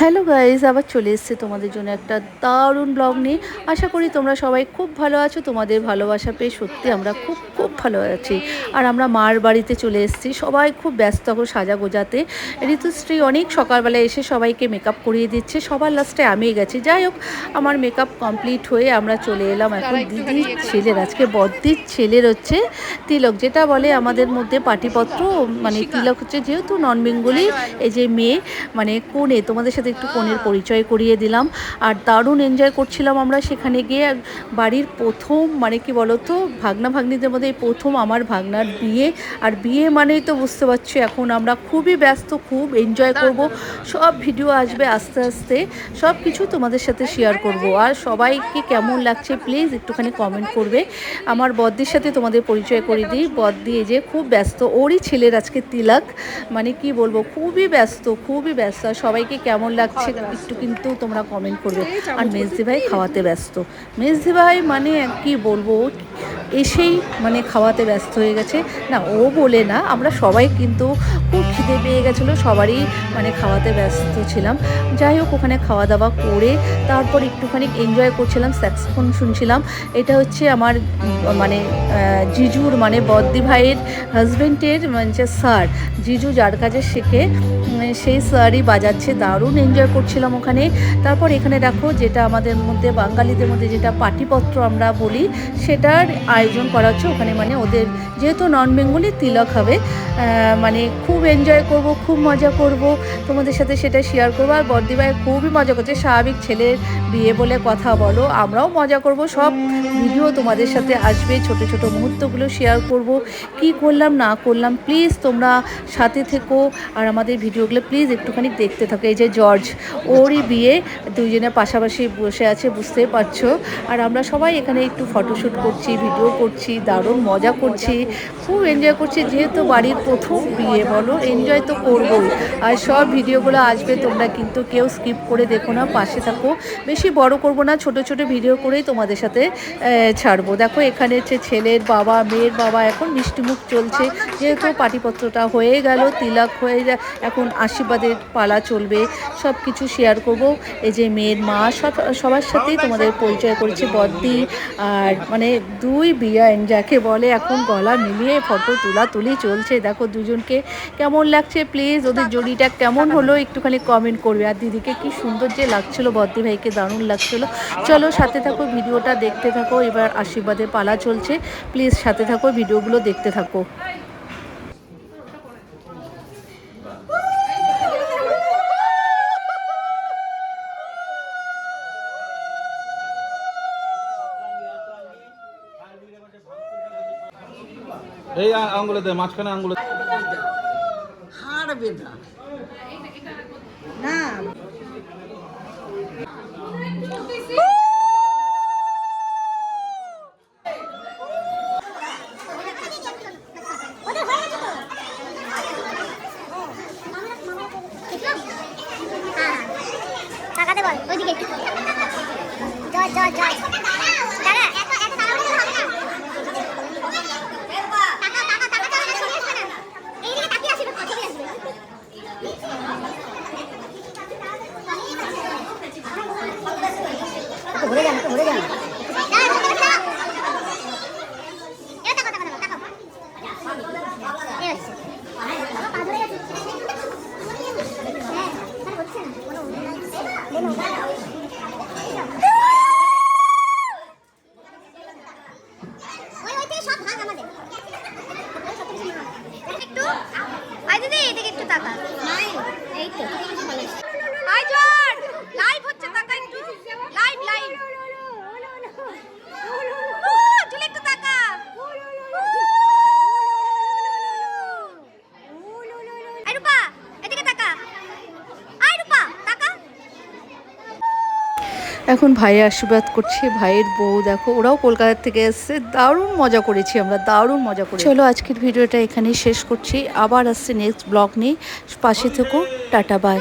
Hello guys, আবার চলে এসেছে তোমাদের জন্য একটা দারুণ ব্লগ নিয়ে। আশা করি তোমরা সবাই খুব ভালো আছো। তোমাদের ভালোবাসা পেয়ে সত্যি আমরা খুব খুব ভালো আছি। আর আমরা মার বাড়িতে চলে এসেছি, সবাই খুব ব্যস্ত এখন সাজা গোজাতে। ঋতুশ্রী অনেক সকালবেলা এসে সবাইকে মেকআপ করিয়ে দিচ্ছে, সবার লাস্টে আমি গেছি। যাই হোক, আমার মেকআপ কমপ্লিট হয়ে আমরা চলে এলাম এখন দিদির ছেলের, আজকে বদ্দির ছেলের হচ্ছে তিলক, যেটা বলে আমাদের মধ্যে পাটিপত্র, মানে তিলক হচ্ছে যেহেতু নন বেঙ্গলি, এই যে মেয়ে মানে কোণে, তোমাদের সাথে একটু কোণের পরিচয় করিয়ে দিলাম। আর দারুণ এনজয় করছিলাম আমরা সেখানে গিয়ে। বাড়ির প্রথম মানে কি বলতো, ভাগনা ভাগ্নিদের মধ্যে এই প্রথম আমার ভাগনার বিয়ে। আর বিয়ে মানেই তো বুঝতে পারছো, এখন আমরা খুবই ব্যস্ত, খুব এনজয় করব। সব ভিডিও আসবে আস্তে আস্তে, সব কিছু তোমাদের সাথে শেয়ার করব। আর সবাইকে কেমন লাগছে প্লিজ একটুখানি কমেন্ট করবে। আমার বদ্দির সাথে তোমাদের পরিচয় করে দিই। বদ্দি এই যে খুব ব্যস্ত, ওরই ছেলের আজকে তিলক, মানে কি বলবো, খুবই ব্যস্ত খুবই ব্যস্ত। আর সবাইকে কেমন লাগছে একটু কিন্তু তোমরা কমেন্ট করবে। আর মেজদি ভাই খাওয়াতে ব্যস্ত। মেজদি ভাই মানে কি বলবো, এসেই মানে খাওয়াতে ব্যস্ত হয়ে গেছে। না ও বলে না, আমরা সবাই কিন্তু খুব খিদে পেয়ে গেছিলো, সবারই মানে খাওয়াতে ব্যস্ত ছিলাম। যাই হোক, ওখানে খাওয়া দাওয়া করে তারপর একটুখানি এনজয় করছিলাম, স্যাক্সফোন শুনছিলাম। এটা হচ্ছে আমার মানে জিজুর, মানে বদ্দি ভাইয়ের হাজব্যান্ডের মানে স্যার, জিজু যার কাছে শেখে সেই স্যারই বাজাচ্ছে। দারুণ এনজয় করছিলাম ওখানে। তারপর এখানে দেখো, যেটা আমাদের মধ্যে বাঙালিদের মধ্যে যেটা পাটিপত্র আমরা বলি, সেটার আয়োজন করা হচ্ছে ওখানে। মানে ওদের যেহেতু নন বেঙ্গলি, তিলক হবে। মানে খুব এনজয় করব, খুব মজা করব, তোমাদের সাথে সেটা শেয়ার করবো। আর বদ্দি ভাই খুবই মজা করছে, স্বাভাবিক ছেলের বিয়ে বলে কথা বলো, আমরাও মজা করব। সব ভিডিও তোমাদের সাথে আসবে, ছোট ছোট মুহূর্তগুলো শেয়ার করব, কি করলাম না করলাম। প্লিজ তোমরা সাথে থেকো আর আমাদের ভিডিওগুলো প্লিজ একটুখানি দেখতে থাকো। এই যে জর্জ, ওরই বিয়ে, দুইজনে পাশাপাশি বসে আছে, বুঝতেই পারছো। আর আমরা সবাই এখানে একটু ফটোশ্যুট করছি, ভিডিও করছি, দারুণ মজা করছি, খুব এনজয় করছি। যেহেতু বাড়ির প্রথম বিয়ে, বলো এনজয় তো করবোই। আর সব ভিডিওগুলো আসবে, তোমরা কিন্তু কেউ স্কিপ করে দেখো না, পাশে থাকো। বেশি বড় করব না, ছোট ছোট ভিডিও করেই তোমাদের সাথে ছাড়বো। দেখো এখানে হচ্ছে ছেলের বাবা, মেয়ের বাবা, এখন মিষ্টিমুখ চলছে। যেহেতু পাটিপত্রটা হয়ে গেল, তিলক হয়ে এখন আশীর্বাদের পালা চলবে, সব কিছু শেয়ার করব। এই যে মেয়ের মা, সবার সাথেই তোমাদের পরিচয় করেছে বদ্দি। আর মানে দুই বিয়ান যাকে বলে, এখন গলা মিলিয়ে ফটো তুলি চলছে। দেখো দুজনকে কেমন লাগছে প্লিজ, ওদের জড়িটা কেমন হলো একটুখানি কমেন্ট করবে। আর দিদিকে কি সুন্দর যে লাগছিল, বদ্দি ভাইকে দারুণ লাগছিল। চলো সাথে থাকো, ভিডিওটা দেখতে থাকো। এবার আশীর্বাদের পালা চলছে, প্লিজ সাথে থাকো, ভিডিওগুলো দেখতে থাকো। এই আঙ্গুলে দে, মাঝখানে আঙ্গুলে হাড়বে না না টাকাতে বল ওইদিকে জয় জয় জয় দাদা ঘুরে যান ঘুরে যান একটু টাকা এই তো হাই জোর লাইভ হচ্ছে, টাকা একটু লাইভ লাইভ চলে একটু টাকা। আই রূপা এদিকে টাকা, আই রূপা টাকা। এখন ভাইয়ের আশীর্বাদ করছে, ভাইয়ের বউ দেখো, ওরাও কলকাতা থেকে এসছে। দারুণ মজা করেছি আমরা, দারুণ মজা করেছি। চলো আজকের ভিডিওটা এখানেই শেষ করছি, আবার আসছে নেক্সট ব্লগ নিয়ে। পাশে থেকো, টাটা বাই।